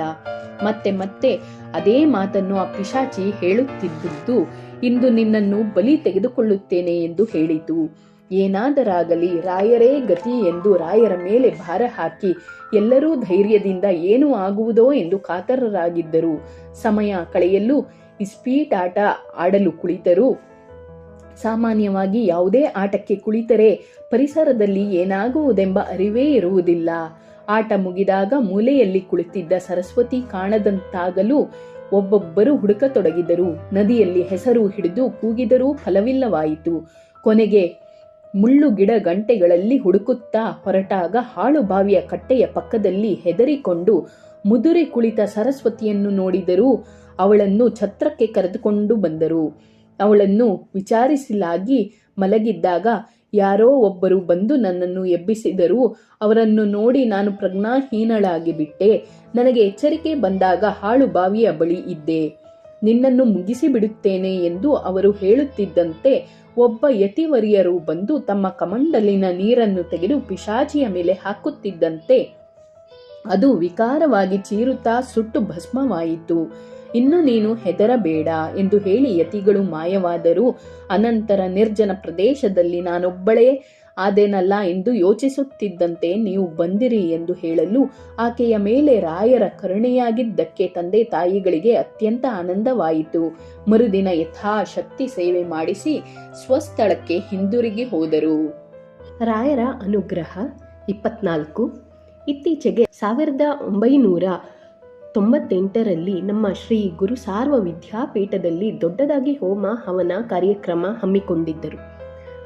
ಮತ್ತೆ ಮತ್ತೆ ಅದೇ ಮಾತನ್ನು ಆ ಪಿಶಾಚಿ ಹೇಳುತ್ತಿದ್ದುದು ಇಂದು ನಿನ್ನನ್ನು ಬಲಿ ತೆಗೆದುಕೊಳ್ಳುತ್ತೇನೆ ಎಂದು ಹೇಳಿತು. ಏನಾದರಾಗಲಿ ರಾಯರೇ ಗತಿ ಎಂದು ರಾಯರ ಮೇಲೆ ಭಾರ ಹಾಕಿ ಎಲ್ಲರೂ ಧೈರ್ಯದಿಂದ ಏನು ಆಗುವುದೋ ಎಂದು ಕಾತರರಾಗಿದ್ದರು. ಸಮಯ ಕಳೆಯಲು ಇಸ್ಪೀಟಾಟ ಆಡಲು ಕುಳಿತರು. ಸಾಮಾನ್ಯವಾಗಿ ಯಾವುದೇ ಆಟಕ್ಕೆ ಕುಳಿತರೆ ಪರಿಸರದಲ್ಲಿ ಏನಾಗುವುದೆಂಬ ಅರಿವೇ ಇರುವುದಿಲ್ಲ. ಆಟ ಮುಗಿದಾಗ ಮೂಲೆಯಲ್ಲಿ ಕುಳಿತಿದ್ದ ಸರಸ್ವತಿ ಕಾಣದಂತಾಗಲು ಒಬ್ಬೊಬ್ಬರು ಹುಡುಕತೊಡಗಿದರು. ನದಿಯಲ್ಲಿ ಹೆಸರು ಹಿಡಿದು ಕೂಗಿದರೂ ಫಲವಿಲ್ಲವಾಯಿತು. ಕೊನೆಗೆ ಮುಳ್ಳು ಗಿಡ ಗಂಟೆಗಳಲ್ಲಿ ಹುಡುಕುತ್ತಾ ಹೊರಟಾಗ ಹಾಳು ಬಾವಿಯ ಕಟ್ಟೆಯ ಪಕ್ಕದಲ್ಲಿ ಹೆದರಿಕೊಂಡು ಮುದುರಿ ಕುಳಿತ ಸರಸ್ವತಿಯನ್ನು ನೋಡಿದರೂ ಅವಳನ್ನು ಛತ್ರಕ್ಕೆ ಕರೆದುಕೊಂಡು ಬಂದರು. ಅವಳನ್ನು ವಿಚಾರಿಸಲಾಗಿ ಮಲಗಿದ್ದಾಗ ಯಾರೋ ಒಬ್ಬರು ಬಂದು ನನ್ನನ್ನು ಎಬ್ಬಿಸಿದರು. ಅವರನ್ನು ನೋಡಿ ನಾನು ಪ್ರಜ್ಞಾಹೀನಳಾಗಿ ಬಿಟ್ಟೆ. ನನಗೆ ಎಚ್ಚರಿಕೆ ಬಂದಾಗ ಹಾಳು ಬಾವಿಯ ಬಳಿ ಇದ್ದೆ. ನಿನ್ನನ್ನು ಮುಗಿಸಿ ಬಿಡುತ್ತೇನೆ ಎಂದು ಅವರು ಹೇಳುತ್ತಿದ್ದಂತೆ ಒಬ್ಬ ಯತಿವರಿಯರು ಬಂದು ತಮ್ಮ ಕಮಂಡಲಿನ ನೀರನ್ನು ತೆಗೆದು ಪಿಶಾಚಿಯ ಮೇಲೆ ಹಾಕುತ್ತಿದ್ದಂತೆ ಅದು ವಿಕಾರವಾಗಿ ಚೀರುತ್ತಾ ಸುಟ್ಟು ಭಸ್ಮವಾಯಿತು. ಇನ್ನು ನೀನು ಹೆದರಬೇಡ ಎಂದು ಹೇಳಿ ಯತಿಗಳು ಮಾಯವಾದರು. ಅನಂತರ ನಿರ್ಜನ ಪ್ರದೇಶದಲ್ಲಿ ನಾನೊಬ್ಬಳೇ ಆದೆನಲ್ಲ ಎಂದು ಯೋಚಿಸುತ್ತಿದ್ದಂತೆ ನೀವು ಬಂದಿರಿ ಎಂದು ಹೇಳಲು ಆಕೆಯ ಮೇಲೆ ರಾಯರ ಕರುಣೆಯಾಗಿದ್ದಕ್ಕೆ ತಂದೆ ತಾಯಿಗಳಿಗೆ ಅತ್ಯಂತ ಆನಂದವಾಯಿತು. ಮರುದಿನ ಯಥಾಶಕ್ತಿ ಸೇವೆ ಮಾಡಿಸಿ ಸ್ವಸ್ಥಳಕ್ಕೆ ಹಿಂದಿರುಗಿ ಹೋದರು. ರಾಯರ ಅನುಗ್ರಹ 24. ಇತ್ತೀಚೆಗೆ 1998ರಲ್ಲಿ ನಮ್ಮ ಶ್ರೀ ಗುರು ಸಾರ್ವ ವಿದ್ಯಾಪೀಠದಲ್ಲಿ ದೊಡ್ಡದಾಗಿ ಹೋಮ ಹವನ ಕಾರ್ಯಕ್ರಮ ಹಮ್ಮಿಕೊಂಡಿದ್ದರು.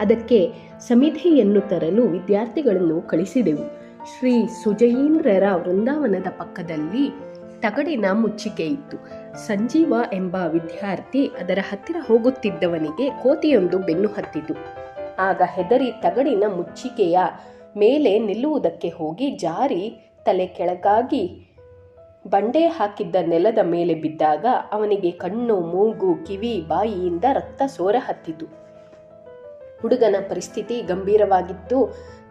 ಅದಕ್ಕೆ ಸಮಿತಿಯನ್ನು ತರಲು ವಿದ್ಯಾರ್ಥಿಗಳನ್ನು ಕಳಿಸಿದೆವು. ಶ್ರೀ ಸುಜಯೀಂದ್ರರ ವೃಂದಾವನದ ಪಕ್ಕದಲ್ಲಿ ತಗಡಿನ ಮುಚ್ಚಿಕೆ ಇತ್ತು. ಸಂಜೀವ ಎಂಬ ವಿದ್ಯಾರ್ಥಿ ಅದರ ಹತ್ತಿರ ಹೋಗುತ್ತಿದ್ದವನಿಗೆ ಕೋತಿಯೊಂದು ಬೆನ್ನು ಹತ್ತಿತು. ಆಗ ಹೆದರಿ ತಗಡಿನ ಮುಚ್ಚಿಕೆಯ ಮೇಲೆ ನಿಲ್ಲುವುದಕ್ಕೆ ಹೋಗಿ ಜಾರಿ ತಲೆ ಕೆಳಗಾಗಿ ಬಂಡೆ ಹಾಕಿದ್ದ ನೆಲದ ಮೇಲೆ ಬಿದ್ದಾಗ ಅವನಿಗೆ ಕಣ್ಣು, ಮೂಗು, ಕಿವಿ, ಬಾಯಿಯಿಂದ ರಕ್ತ ಸೋರ ಹತ್ತಿತು. ಹುಡುಗನ ಪರಿಸ್ಥಿತಿ ಗಂಭೀರವಾಗಿತ್ತು.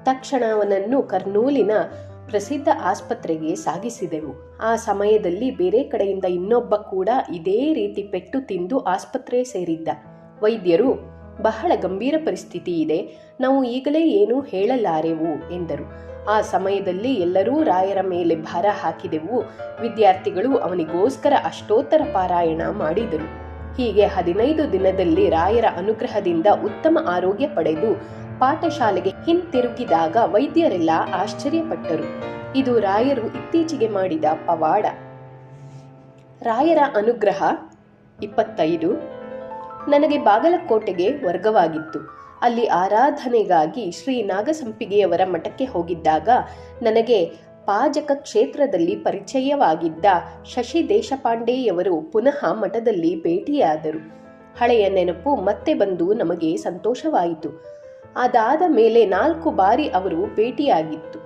ತಕ್ಷಣ ಅವನನ್ನು ಕರ್ನೂಲಿನ ಪ್ರಸಿದ್ಧ ಆಸ್ಪತ್ರೆಗೆ ಸಾಗಿಸಿದೆವು. ಆ ಸಮಯದಲ್ಲಿ ಬೇರೆ ಕಡೆಯಿಂದ ಇನ್ನೊಬ್ಬ ಕೂಡ ಇದೇ ರೀತಿ ಪೆಟ್ಟು ತಿಂದು ಆಸ್ಪತ್ರೆ ಸೇರಿದ್ದ. ವೈದ್ಯರು, ಬಹಳ ಗಂಭೀರ ಪರಿಸ್ಥಿತಿ ಇದೆ, ನಾವು ಈಗಲೇ ಏನೂ ಹೇಳಲಾರೆವು ಎಂದರು. ಆ ಸಮಯದಲ್ಲಿ ಎಲ್ಲರೂ ರಾಯರ ಮೇಲೆ ಭಾರ ಹಾಕಿದೆವು. ವಿದ್ಯಾರ್ಥಿಗಳು ಅವನಿಗೋಸ್ಕರ ಅಷ್ಟೋತ್ತರ ಪಾರಾಯಣ ಮಾಡಿದರು. ಹೀಗೆ 15 ದಿನದಲ್ಲಿ ರಾಯರ ಅನುಗ್ರಹದಿಂದ ಉತ್ತಮ ಆರೋಗ್ಯ ಪಡೆದು ಪಾಠಶಾಲೆಗೆ ಹಿಂತಿರುಗಿದಾಗ ವೈದ್ಯರೆಲ್ಲ ಆಶ್ಚರ್ಯಪಟ್ಟರು. ಇದು ರಾಯರು ಇತ್ತೀಚೆಗೆ ಮಾಡಿದ ಪವಾಡ. ರಾಯರ ಅನುಗ್ರಹ 25. ನನಗೆ ಬಾಗಲಕೋಟೆಗೆ ವರ್ಗವಾಗಿತ್ತು. ಅಲ್ಲಿ ಆರಾಧನೆಗಾಗಿ ಶ್ರೀ ನಾಗಸಂಪಿಗೆಯವರ ಮಠಕ್ಕೆ ಹೋಗಿದ್ದಾಗ ನನಗೆ ಪಾಜಕ ಕ್ಷೇತ್ರದಲ್ಲಿ ಪರಿಚಯವಾಗಿದ್ದ ಶಶಿ ದೇಶಪಾಂಡೆಯವರು ಪುನಃ ಮಠದಲ್ಲಿ ಭೇಟಿಯಾದರು. ಹಳೆಯ ನೆನಪು ಮತ್ತೆ ಬಂದು ನಮಗೆ ಸಂತೋಷವಾಯಿತು. ಅದಾದ ಮೇಲೆ 4 ಬಾರಿ ಅವರು ಭೇಟಿಯಾಗಿತ್ತು.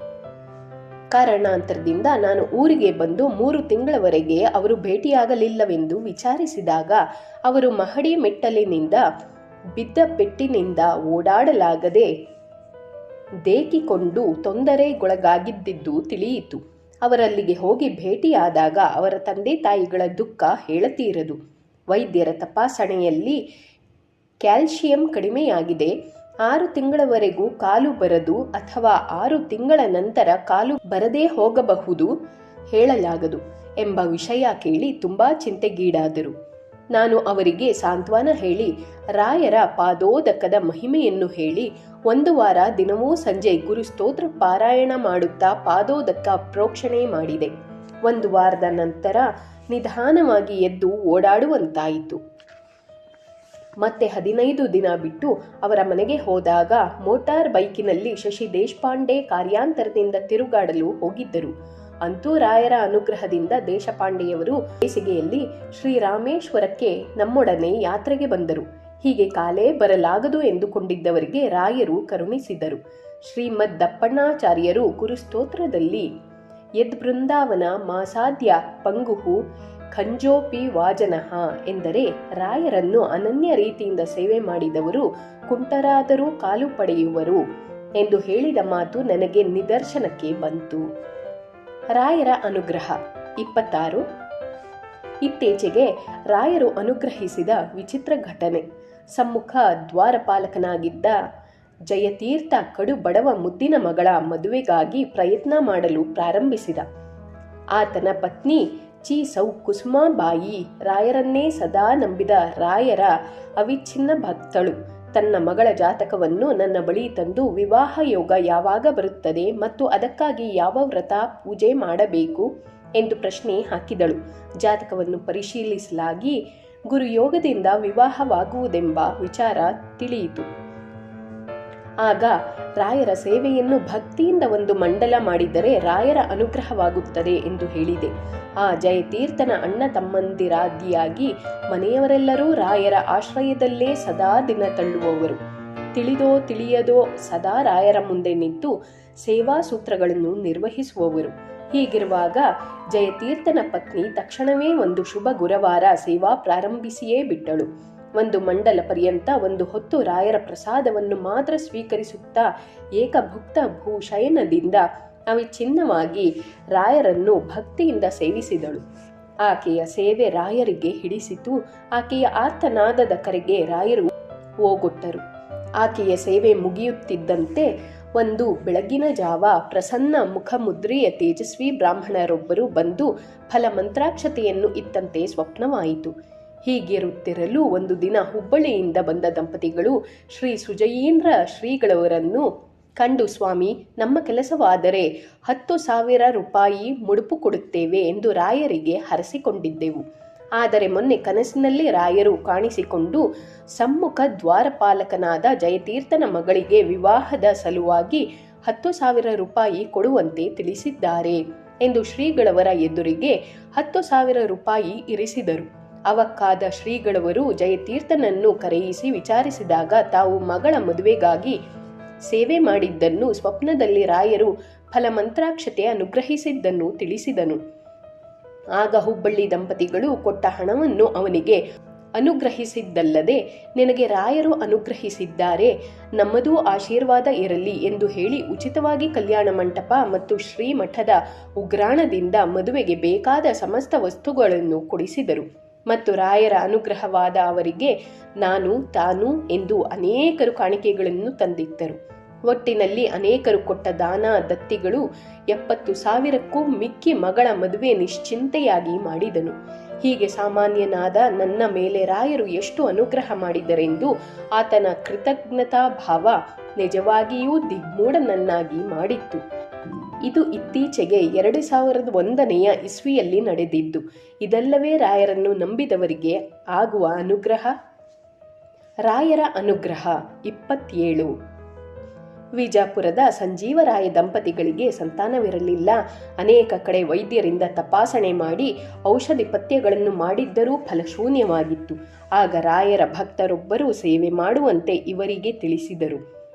ಕಾರಣಾಂತರದಿಂದ ನಾನು ಊರಿಗೆ ಬಂದು 3 ತಿಂಗಳವರೆಗೆ ಅವರು ಭೇಟಿಯಾಗಲಿಲ್ಲವೆಂದು ವಿಚಾರಿಸಿದಾಗ ಅವರು ಮಹಡಿ ಮೆಟ್ಟಲಿನಿಂದ ಬಿದ್ದ ಪೆಟ್ಟಿನಿಂದ ಓಡಾಡಲಾಗದೆ ದೇಕಿಕೊಂಡು ತೊಂದರೆಗೊಳಗಾಗಿದ್ದುದು ತಿಳಿಯಿತು. ಅವರಲ್ಲಿಗೆ ಹೋಗಿ ಭೇಟಿಯಾದಾಗ ಅವರ ತಂದೆ ತಾಯಿಗಳ ದುಃಖ ಹೇಳತೀರದು. ವೈದ್ಯರ ತಪಾಸಣೆಯಲ್ಲಿ ಕ್ಯಾಲ್ಸಿಯಂ ಕಡಿಮೆಯಾಗಿದೆ, 6 ತಿಂಗಳವರೆಗೂ ಕಾಲು ಬರದು ಅಥವಾ 6 ತಿಂಗಳ ನಂತರ ಕಾಲು ಬರದೇ ಹೋಗಬಹುದು, ಹೇಳಲಾಗದು ಎಂಬ ವಿಷಯ ಕೇಳಿ ತುಂಬಾ ಚಿಂತೆಗೀಡಾದರು. ನಾನು ಅವರಿಗೆ ಸಾಂತ್ವನ ಹೇಳಿ ರಾಯರ ಪಾದೋದಕದ ಮಹಿಮೆಯನ್ನು ಹೇಳಿ 1 ವಾರ ದಿನವೂ ಸಂಜೆ ಗುರು ಸ್ತೋತ್ರ ಪಾರಾಯಣ ಮಾಡುತ್ತಾ ಪಾದೋದಕ ಪ್ರೋಕ್ಷಣೆ ಮಾಡಿದೆ. 1 ವಾರದ ನಂತರ ನಿಧಾನವಾಗಿ ಎದ್ದು ಓಡಾಡುವಂತಾಯಿತು. ಮತ್ತೆ 15 ದಿನ ಬಿಟ್ಟು ಅವರ ಮನೆಗೆ ಹೋದಾಗ ಮೋಟಾರ್ ಬೈಕಿನಲ್ಲಿ ಶಶಿ ದೇಶಪಾಂಡೆ ಕಾರ್ಯಾಂತರದಿಂದ ತಿರುಗಾಡಲು ಹೋಗಿದ್ದರು. ಅಂತೂ ರಾಯರ ಅನುಗ್ರಹದಿಂದ ದೇಶಪಾಂಡೆಯವರು ಬೇಸಿಗೆಯಲ್ಲಿ ಶ್ರೀರಾಮೇಶ್ವರಕ್ಕೆ ನಮ್ಮೊಡನೆ ಯಾತ್ರೆಗೆ ಬಂದರು. ಹೀಗೆ ಕಾಲೇ ಬರಲಾಗದು ಎಂದುಕೊಂಡಿದ್ದವರಿಗೆ ರಾಯರು ಕರುಣಿಸಿದರು. ಶ್ರೀಮದ್ ದಪ್ಪಣ್ಣಾಚಾರ್ಯರು ಗುರುಸ್ತೋತ್ರದಲ್ಲಿ ಯದ್ಬೃಂದಾವನ ಮಾಸಾದ್ಯ ಪಂಗುಹು ಖಂಜೋಪಿ ವಾಜನಃ ಎಂದರೆ ರಾಯರನ್ನು ಅನನ್ಯ ರೀತಿಯಿಂದ ಸೇವೆ ಮಾಡಿದವರು ಕುಂಟರಾದರೂ ಕಾಲು ಪಡೆಯುವರು ಎಂದು ಹೇಳಿದ ಮಾತು ನನಗೆ ನಿದರ್ಶನಕ್ಕೆ ಬಂತು. ರಾಯರ ಅನುಗ್ರಹ 26. ಇತ್ತೀಚೆಗೆ ರಾಯರು ಅನುಗ್ರಹಿಸಿದ ವಿಚಿತ್ರ ಘಟನೆ. ಸಮ್ಮುಖ ದ್ವಾರಪಾಲಕನಾಗಿದ್ದ ಜಯತೀರ್ಥ ಕಡು ಬಡವ ಮುದ್ದಿನ ಮಗಳ ಮದುವೆಗಾಗಿ ಪ್ರಯತ್ನ ಮಾಡಲು ಪ್ರಾರಂಭಿಸಿದ. ಆತನ ಪತ್ನಿ ಚೀಸೌ ಕುಸುಮಾಬಾಯಿ ರಾಯರನ್ನೇ ಸದಾ ನಂಬಿದ ರಾಯರ ಅವಿಚ್ಛಿನ್ನ ಭಕ್ತಳು. ತನ್ನ ಮಗಳ ಜಾತಕವನ್ನು ನನ್ನ ಬಳಿ ತಂದು ವಿವಾಹ ಯೋಗ ಯಾವಾಗ ಬರುತ್ತದೆ ಮತ್ತು ಅದಕ್ಕಾಗಿ ಯಾವ ವ್ರತ ಪೂಜೆ ಮಾಡಬೇಕು ಎಂದು ಪ್ರಶ್ನೆ ಹಾಕಿದಳು. ಜಾತಕವನ್ನು ಪರಿಶೀಲಿಸಲಾಗಿ ಗುರುಯೋಗದಿಂದ ವಿವಾಹವಾಗುವುದೆಂಬ ವಿಚಾರ ತಿಳಿಯಿತು. ಆಗ ರಾಯರ ಸೇವೆಯನ್ನು ಭಕ್ತಿಯಿಂದ 1 ಮಂಡಲ ಮಾಡಿದರೆ ರಾಯರ ಅನುಗ್ರಹವಾಗುತ್ತದೆ ಎಂದು ಹೇಳಿದೆ. ಆ ಜಯತೀರ್ಥನ ಅಣ್ಣ ತಮ್ಮಂದಿರಾದಿಯಾಗಿ ಮನೆಯವರೆಲ್ಲರೂ ರಾಯರ ಆಶ್ರಯದಲ್ಲೇ ಸದಾ ದಿನ ತಳ್ಳುವವರು. ತಿಳಿದೋ ತಿಳಿಯದೋ ಸದಾ ರಾಯರ ಮುಂದೆ ನಿಂತು ಸೇವಾ ಸೂತ್ರಗಳನ್ನು ನಿರ್ವಹಿಸುವವರು. ಹೀಗಿರುವಾಗ ಜಯತೀರ್ಥನ ಪತ್ನಿ ತಕ್ಷಣವೇ ಒಂದು ಶುಭ ಗುರುವಾರ ಸೇವಾ ಪ್ರಾರಂಭಿಸಿಯೇ ಬಿಟ್ಟಳು. 1 ಮಂಡಲ ಪರ್ಯಂತ 1 ಹೊತ್ತು ರಾಯರ ಪ್ರಸಾದವನ್ನು ಮಾತ್ರ ಸ್ವೀಕರಿಸುತ್ತಾ ಏಕಭುಕ್ತ ಭೂಶಯನದಿಂದ ಅವಿಚ್ಛಿನ್ನವಾಗಿ ರಾಯರನ್ನು ಭಕ್ತಿಯಿಂದ ಸೇವಿಸಿದಳು. ಆಕೆಯ ಸೇವೆ ರಾಯರಿಗೆ ಹಿಡಿಸಿತು. ಆಕೆಯ ಆರ್ತನಾದದ ಕರೆಗೆ ರಾಯರು ಓಗೊಟ್ಟರು. ಆಕೆಯ ಸೇವೆ ಮುಗಿಯುತ್ತಿದ್ದಂತೆ ಒಂದು ಬೆಳಗಿನ ಜಾವ ಪ್ರಸನ್ನ ಮುಖಮುದ್ರೆಯ ತೇಜಸ್ವಿ ಬ್ರಾಹ್ಮಣರೊಬ್ಬರು ಬಂದು ಫಲಮಂತ್ರಾಕ್ಷತೆಯನ್ನು ಇತ್ತಂತೆ ಸ್ವಪ್ನವಾಯಿತು. ಹೀಗಿರುತ್ತಿರಲು ಒಂದು ದಿನ ಹುಬ್ಬಳ್ಳಿಯಿಂದ ಬಂದ ದಂಪತಿಗಳು ಶ್ರೀ ಸುಜಯೀಂದ್ರ ಶ್ರೀಗಳವರನ್ನು ಕಂಡು, ಸ್ವಾಮಿ, ನಮ್ಮ ಕೆಲಸವಾದರೆ 10,000 ರೂಪಾಯಿ ಮುಡುಪು ಕೊಡುತ್ತೇವೆ ಎಂದು ರಾಯರಿಗೆ ಹರಸಿಕೊಂಡಿದ್ದೆವು. ಆದರೆ ಮೊನ್ನೆ ಕನಸಿನಲ್ಲಿ ರಾಯರು ಕಾಣಿಸಿಕೊಂಡು ಸಮ್ಮುಖ ದ್ವಾರಪಾಲಕನಾದ ಜಯತೀರ್ಥನ ಮಗಳಿಗೆ ವಿವಾಹದ ಸಲುವಾಗಿ 10,000 ರೂಪಾಯಿ ಕೊಡುವಂತೆ ತಿಳಿಸಿದ್ದಾರೆ ಎಂದು ಶ್ರೀಗಳವರ ಎದುರಿಗೆ 10,000 ರೂಪಾಯಿ ಇರಿಸಿದರು. ಅವಕ್ಕಾದ ಶ್ರೀಗಳವರು ಜಯತೀರ್ಥನನ್ನು ಕರೆಯಿಸಿ ವಿಚಾರಿಸಿದಾಗ ತಾವು ಮಗಳ ಮದುವೆಗಾಗಿ ಸೇವೆ ಮಾಡಿದ್ದನ್ನು, ಸ್ವಪ್ನದಲ್ಲಿ ರಾಯರು ಫಲಮಂತ್ರಾಕ್ಷತೆ ಅನುಗ್ರಹಿಸಿದ್ದನ್ನು ತಿಳಿಸಿದನು. ಆಗ ಹುಬ್ಬಳ್ಳಿ ದಂಪತಿಗಳು ಕೊಟ್ಟ ಹಣವನ್ನು ಅವನಿಗೆ ಅನುಗ್ರಹಿಸಿದ್ದಲ್ಲದೆ, ನಿನಗೆ ರಾಯರು ಅನುಗ್ರಹಿಸಿದ್ದಾರೆ, ನಮ್ಮದೂ ಆಶೀರ್ವಾದ ಇರಲಿ ಎಂದು ಹೇಳಿ ಉಚಿತವಾಗಿ ಕಲ್ಯಾಣ ಮಂಟಪ ಮತ್ತು ಶ್ರೀಮಠದ ಉಗ್ರಾಣದಿಂದ ಮದುವೆಗೆ ಬೇಕಾದ ಸಮಸ್ತ ವಸ್ತುಗಳನ್ನು ಕೊಡಿಸಿದರು. ಮತ್ತು ರಾಯರ ಅನುಗ್ರಹವಾದ ಅವರಿಗೆ ನಾನು ತಾನು ಎಂದು ಅನೇಕರು ಕಾಣಿಕೆಗಳನ್ನು ತಂದಿದ್ದರು. ಒಟ್ಟಿನಲ್ಲಿ ಅನೇಕರು ಕೊಟ್ಟ ದಾನ ದತ್ತಿಗಳು 70,000ಕ್ಕೂ ಮಿಕ್ಕಿ ಮಗಳ ಮದುವೆ ನಿಶ್ಚಿಂತೆಯಾಗಿ ಮಾಡಿದನು. ಹೀಗೆ ಸಾಮಾನ್ಯನಾದ ನನ್ನ ಮೇಲೆ ರಾಯರು ಎಷ್ಟು ಅನುಗ್ರಹ ಮಾಡಿದರೆಂದು ಆತನ ಕೃತಜ್ಞತಾ ಭಾವ ನಿಜವಾಗಿಯೂ ದಿಗ್ಮೂಢನನ್ನಾಗಿ ಮಾಡಿತ್ತು. ಇದು ಇತ್ತೀಚೆಗೆ 2001ನೇ ಇಸ್ವಿಯಲ್ಲಿ ನಡೆದಿದ್ದು. ಇದಲ್ಲವೇ ರಾಯರನ್ನು ನಂಬಿದವರಿಗೆ ಆಗುವ ಅನುಗ್ರಹ. ರಾಯರ ಅನುಗ್ರಹ 27. ವಿಜಾಪುರದ ಸಂಜೀವರಾಯ ದಂಪತಿಗಳಿಗೆ ಸಂತಾನವಿರಲಿಲ್ಲ. ಅನೇಕ ಕಡೆ ವೈದ್ಯರಿಂದ ತಪಾಸಣೆ ಮಾಡಿ ಔಷಧಿ ಪಥ್ಯಗಳನ್ನು ಮಾಡಿದ್ದರೂ ಫಲಶೂನ್ಯವಾಗಿತ್ತು. ಆಗ ರಾಯರ ಭಕ್ತರೊಬ್ಬರು ಸೇವೆ ಮಾಡುವಂತೆ ಇವರಿಗೆ ತಿಳಿಸಿದರು.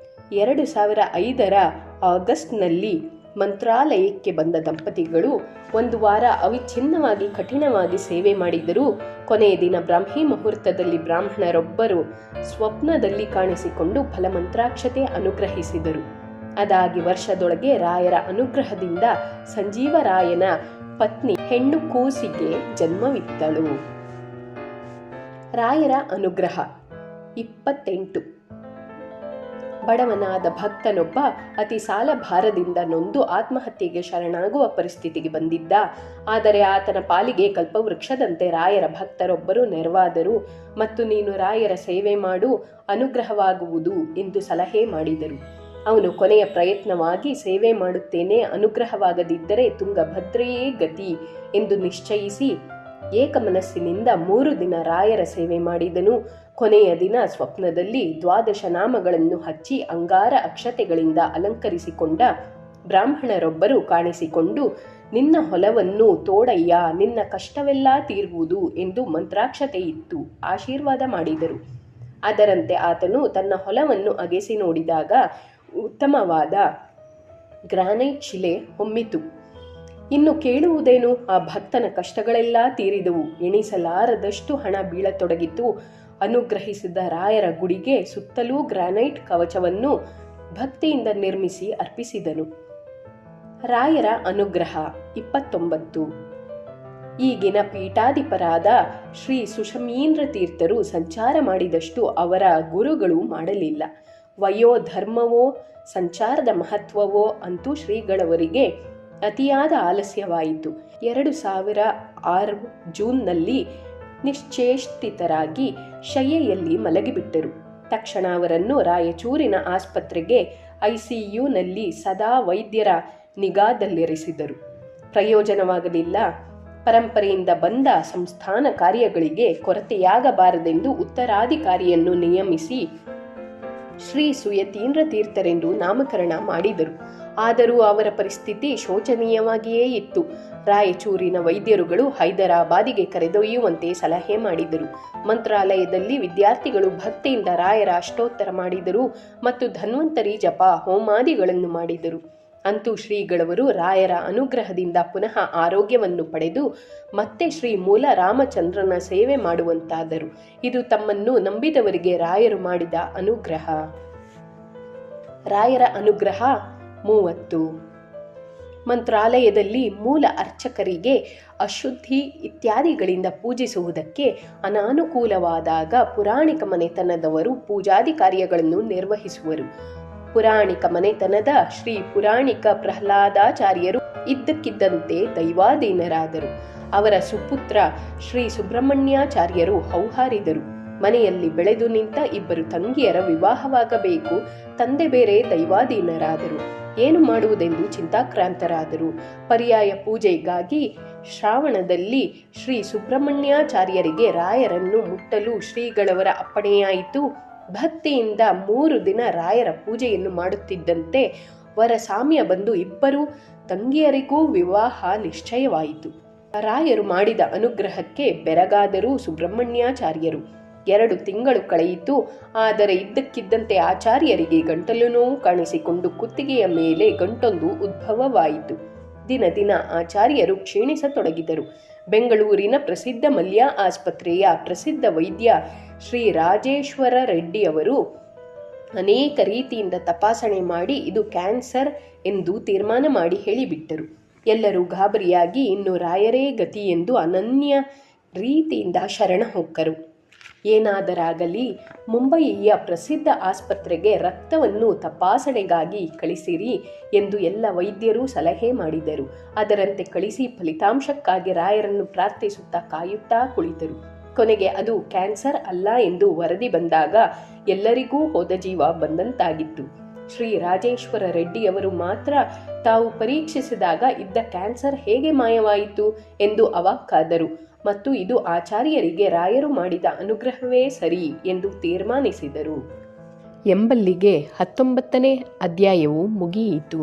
2005ರ ಆಗಸ್ಟ್ನಲ್ಲಿ ಮಂತ್ರಾಲಯಕ್ಕೆ ಬಂದ ದಂಪತಿಗಳು ಒಂದು ವಾರ ಅವಿಚ್ಛಿನ್ನವಾಗಿ ಕಠಿಣವಾಗಿ ಸೇವೆ ಮಾಡಿದರೂ ಕೊನೆಯ ದಿನ ಬ್ರಾಹ್ಮಿ ಮುಹೂರ್ತದಲ್ಲಿ ಬ್ರಾಹ್ಮಣರೊಬ್ಬರು ಸ್ವಪ್ನದಲ್ಲಿ ಕಾಣಿಸಿಕೊಂಡು ಫಲಮಂತ್ರಾಕ್ಷತೆ ಅನುಗ್ರಹಿಸಿದರು. ಅದಾಗಿ ವರ್ಷದೊಳಗೆ ರಾಯರ ಅನುಗ್ರಹದಿಂದ ಸಂಜೀವರಾಯನ ಪತ್ನಿ ಹೆಣ್ಣು ಕೂಸಿಗೆ ಜನ್ಮವಿತ್ತಳು. ರಾಯರ ಅನುಗ್ರಹ 28. ಬಡವನಾದ ಭಕ್ತನೊಬ್ಬ ಅತಿ ಸಾಲಭಾರದಿಂದ ನೊಂದು ಆತ್ಮಹತ್ಯೆಗೆ ಶರಣಾಗುವ ಪರಿಸ್ಥಿತಿಗೆ ಬಂದಿದ್ದ. ಆದರೆ ಆತನ ಪಾಲಿಗೆ ಕಲ್ಪವೃಕ್ಷದಂತೆ ರಾಯರ ಭಕ್ತರೊಬ್ಬರು ನೆರವಾದರು ಮತ್ತು ನೀನು ರಾಯರ ಸೇವೆ ಮಾಡು, ಅನುಗ್ರಹವಾಗುವುದು ಎಂದು ಸಲಹೆ ಮಾಡಿದರು. ಅವನು ಕೊನೆಯ ಪ್ರಯತ್ನವಾಗಿ ಸೇವೆ ಮಾಡುತ್ತೇನೆ, ಅನುಗ್ರಹವಾಗದಿದ್ದರೆ ತುಂಗಭದ್ರೆಯೇ ಗತಿ ಎಂದು ನಿಶ್ಚಯಿಸಿ ಏಕಮನಸ್ಸಿನಿಂದ 3 ದಿನ ರಾಯರ ಸೇವೆ ಮಾಡಿದನು. ಕೊನೆಯ ದಿನ ಸ್ವಪ್ನದಲ್ಲಿ 12 ನಾಮಗಳನ್ನು ಹಚ್ಚಿ ಅಂಗಾರ ಅಕ್ಷತೆಗಳಿಂದ ಅಲಂಕರಿಸಿಕೊಂಡ ಬ್ರಾಹ್ಮಣರೊಬ್ಬರು ಕಾಣಿಸಿಕೊಂಡು, ನಿನ್ನ ಹೊಲವನ್ನು ತೋಡಯ್ಯ, ನಿನ್ನ ಕಷ್ಟವೆಲ್ಲ ತೀರುವುದು ಎಂದು ಮಂತ್ರಾಕ್ಷತೆ ಇತ್ತು ಆಶೀರ್ವಾದ ಮಾಡಿದರು. ಅದರಂತೆ ಆತನು ತನ್ನ ಹೊಲವನ್ನು ಅಗೆಸಿ ನೋಡಿದಾಗ ಉತ್ತಮವಾದ ಗ್ರಾನೈಟ್ ಶಿಲೆ ಹೊಮ್ಮಿತು. ಇನ್ನು ಕೇಳುವುದೇನು, ಆ ಭಕ್ತನ ಕಷ್ಟಗಳೆಲ್ಲ ತೀರಿದವು, ಎಣಿಸಲಾರದಷ್ಟು ಹಣ ಬೀಳತೊಡಗಿತು. ಅನುಗ್ರಹಿಸಿದ ರಾಯರ ಗುಡಿಗೆ ಸುತ್ತಲೂ ಗ್ರಾನೈಟ್ ಕವಚವನ್ನು ಭಕ್ತಿಯಿಂದ ನಿರ್ಮಿಸಿ ಅರ್ಪಿಸಿದನು. ರಾಯರ ಅನುಗ್ರಹ 29. ಈಗಿನ ಪೀಠಾಧಿಪರಾದ ಶ್ರೀ ಸುಷಮೀಂದ್ರ ತೀರ್ಥರು ಸಂಚಾರ ಮಾಡಿದಷ್ಟು ಅವರ ಗುರುಗಳು ಮಾಡಲಿಲ್ಲ. ವಯೋಧರ್ಮವೋ ಸಂಚಾರದ ಮಹತ್ವವೋ ಅಂತೂ ಶ್ರೀಗಳವರಿಗೆ ಅತಿಯಾದ ಆಲಸ್ಯವಾಯಿತು. 2006 ಜೂನ್ನಲ್ಲಿ ನಿಶ್ಚೇಷ್ಟಿತರಾಗಿ ಶಯ್ಯೆಯಲ್ಲಿ ಮಲಗಿಬಿಟ್ಟರು. ತಕ್ಷಣ ಅವರನ್ನು ರಾಯಚೂರಿನ ಆಸ್ಪತ್ರೆಗೆ ICUನಲ್ಲಿ ಸದಾ ವೈದ್ಯರ ನಿಗಾದಲ್ಲಿರಿಸಿದರು. ಪ್ರಯೋಜನವಾಗಲಿಲ್ಲ. ಪರಂಪರೆಯಿಂದ ಬಂದ ಸಂಸ್ಥಾನ ಕಾರ್ಯಗಳಿಗೆ ಕೊರತೆಯಾಗಬಾರದೆಂದು ಉತ್ತರಾಧಿಕಾರಿಯನ್ನು ನಿಯಮಿಸಿ ಶ್ರೀ ಸುಯತೀಂದ್ರ ತೀರ್ಥರೆಂದು ನಾಮಕರಣ ಮಾಡಿದರು. ಆದರೂ ಅವರ ಪರಿಸ್ಥಿತಿ ಶೋಚನೀಯವಾಗಿಯೇ ಇತ್ತು. ರಾಯಚೂರಿನ ವೈದ್ಯರುಗಳು ಹೈದರಾಬಾದಿಗೆ ಕರೆದೊಯ್ಯುವಂತೆ ಸಲಹೆ ಮಾಡಿದರು. ಮಂತ್ರಾಲಯದಲ್ಲಿ ವಿದ್ಯಾರ್ಥಿಗಳು ಭಕ್ತಿಯಿಂದ ರಾಯರ ಅಷ್ಟೋತ್ತರ ಮಾಡಿದರು ಮತ್ತು ಧನ್ವಂತರಿ ಜಪ ಹೋಮಾದಿಗಳನ್ನು ಮಾಡಿದರು. ಅಂತೂ ಶ್ರೀಗಳವರು ರಾಯರ ಅನುಗ್ರಹದಿಂದ ಪುನಃ ಆರೋಗ್ಯವನ್ನು ಪಡೆದು ಮತ್ತೆ ಶ್ರೀ ಮೂಲ ರಾಮಚಂದ್ರನ ಸೇವೆ ಮಾಡುವಂತಾದರು. ಇದು ತಮ್ಮನ್ನು ನಂಬಿದವರಿಗೆ ರಾಯರು ಮಾಡಿದ ಅನುಗ್ರಹ. ರಾಯರ ಅನುಗ್ರಹ 30. ಮಂತ್ರಾಲಯದಲ್ಲಿ ಮೂಲ ಅರ್ಚಕರಿಗೆ ಅಶುದ್ಧಿ ಇತ್ಯಾದಿಗಳಿಂದ ಪೂಜಿಸುವುದಕ್ಕೆ ಅನಾನುಕೂಲವಾದಾಗ ಪುರಾಣಿಕ ಮನೆತನದವರು ಪೂಜಾದಿ ಕಾರ್ಯಗಳನ್ನು ನಿರ್ವಹಿಸುವರು. ಪುರಾಣಿಕ ಮನೆತನದ ಶ್ರೀ ಪುರಾಣಿಕ ಪ್ರಹ್ಲಾದಾಚಾರ್ಯರು ಇದ್ದಕ್ಕಿದ್ದಂತೆ ದೈವಾಧೀನರಾದರು. ಅವರ ಸುಪುತ್ರ ಶ್ರೀ ಸುಬ್ರಹ್ಮಣ್ಯಾಚಾರ್ಯರು ಹೌಹಾರಿದರು. ಮನೆಯಲ್ಲಿ ಬೆಳೆದು ನಿಂತ ಇಬ್ಬರು ತಂಗಿಯರ ವಿವಾಹವಾಗಬೇಕು. ತಂದೆ ಬೇರೆ ದೈವಾಧೀನರಾದರು. ಏನು ಮಾಡುವುದೆಂದು ಚಿಂತಾಕ್ರಾಂತರಾದರು. ಪರ್ಯಾಯ ಪೂಜೆಗಾಗಿ ಶ್ರಾವಣದಲ್ಲಿ ಶ್ರೀ ಸುಬ್ರಹ್ಮಣ್ಯಾಚಾರ್ಯರಿಗೆ ರಾಯರನ್ನು ಮುಟ್ಟಲು ಶ್ರೀಗಳವರ ಅಪ್ಪಣೆಯಾಯಿತು. ಭಕ್ತಿಯಿಂದ 3 ದಿನ ರಾಯರ ಪೂಜೆಯನ್ನು ಮಾಡುತ್ತಿದ್ದಂತೆ ವರಸಾಮ್ಯ ಬಂದು ಇಬ್ಬರು ತಂಗಿಯರಿಗೂ ವಿವಾಹ ನಿಶ್ಚಯವಾಯಿತು. ರಾಯರು ಮಾಡಿದ ಅನುಗ್ರಹಕ್ಕೆ ಬೆರಗಾದರೂ ಸುಬ್ರಹ್ಮಣ್ಯಾಚಾರ್ಯರು. 2 ತಿಂಗಳು ಕಳೆಯಿತು. ಆದರೆ ಇದ್ದಕ್ಕಿದ್ದಂತೆ ಆಚಾರ್ಯರಿಗೆ ಗಂಟಲು ನೋವು ಕಾಣಿಸಿಕೊಂಡು ಕುತ್ತಿಗೆಯ ಮೇಲೆ ಗಂಟೊಂದು ಉದ್ಭವವಾಯಿತು. ದಿನ ದಿನ ಆಚಾರ್ಯರು ಕ್ಷೀಣಿಸತೊಡಗಿದರು. ಬೆಂಗಳೂರಿನ ಪ್ರಸಿದ್ಧ ಮಲ್ಯ ಆಸ್ಪತ್ರೆಯ ಪ್ರಸಿದ್ಧ ವೈದ್ಯ ಶ್ರೀ ರಾಜೇಶ್ವರ ರೆಡ್ಡಿಯವರು ಅನೇಕ ರೀತಿಯಿಂದ ತಪಾಸಣೆ ಮಾಡಿ ಇದು ಕ್ಯಾನ್ಸರ್ ಎಂದು ತೀರ್ಮಾನ ಮಾಡಿ ಹೇಳಿಬಿಟ್ಟರು. ಎಲ್ಲರೂ ಗಾಬರಿಯಾಗಿ ಇನ್ನು ರಾಯರೇ ಗತಿ ಎಂದು ಅನನ್ಯ ರೀತಿಯಿಂದ ಶರಣ ಹೊಕ್ಕರು. ಏನಾದರಾಗಲಿ ಮುಂಬಯಿಯ ಪ್ರಸಿದ್ಧ ಆಸ್ಪತ್ರೆಗೆ ರಕ್ತವನ್ನು ತಪಾಸಣೆಗಾಗಿ ಕಳಿಸಿರಿ ಎಂದು ಎಲ್ಲ ವೈದ್ಯರು ಸಲಹೆ ಮಾಡಿದರು. ಅದರಂತೆ ಕಳಿಸಿ ಫಲಿತಾಂಶಕ್ಕಾಗಿ ರಾಯರನ್ನು ಪ್ರಾರ್ಥಿಸುತ್ತಾ ಕಾಯುತ್ತಾ ಕುಳಿತರು. ಕೊನೆಗೆ ಅದು ಕ್ಯಾನ್ಸರ್ ಅಲ್ಲ ಎಂದು ವರದಿ ಬಂದಾಗ ಎಲ್ಲರಿಗೂ ಹೋದ ಜೀವ ಬಂದಂತಾಗಿತ್ತು. ಶ್ರೀ ರಾಜೇಶ್ವರ ರೆಡ್ಡಿಯವರು ಮಾತ್ರ ತಾವು ಪರೀಕ್ಷಿಸಿದಾಗ ಇದ್ದ ಕ್ಯಾನ್ಸರ್ ಹೇಗೆ ಮಾಯವಾಯಿತು ಎಂದು ಅವಾಕ್ಕಾದರು ಮತ್ತು ಇದು ಆಚಾರ್ಯರಿಗೆ ರಾಯರು ಮಾಡಿದ ಅನುಗ್ರಹವೇ ಸರಿ ಎಂದು ತೀರ್ಮಾನಿಸಿದರು. ಎಂಬಲ್ಲಿಗೆ 19ನೇ ಅಧ್ಯಾಯವು ಮುಗಿಯಿತು.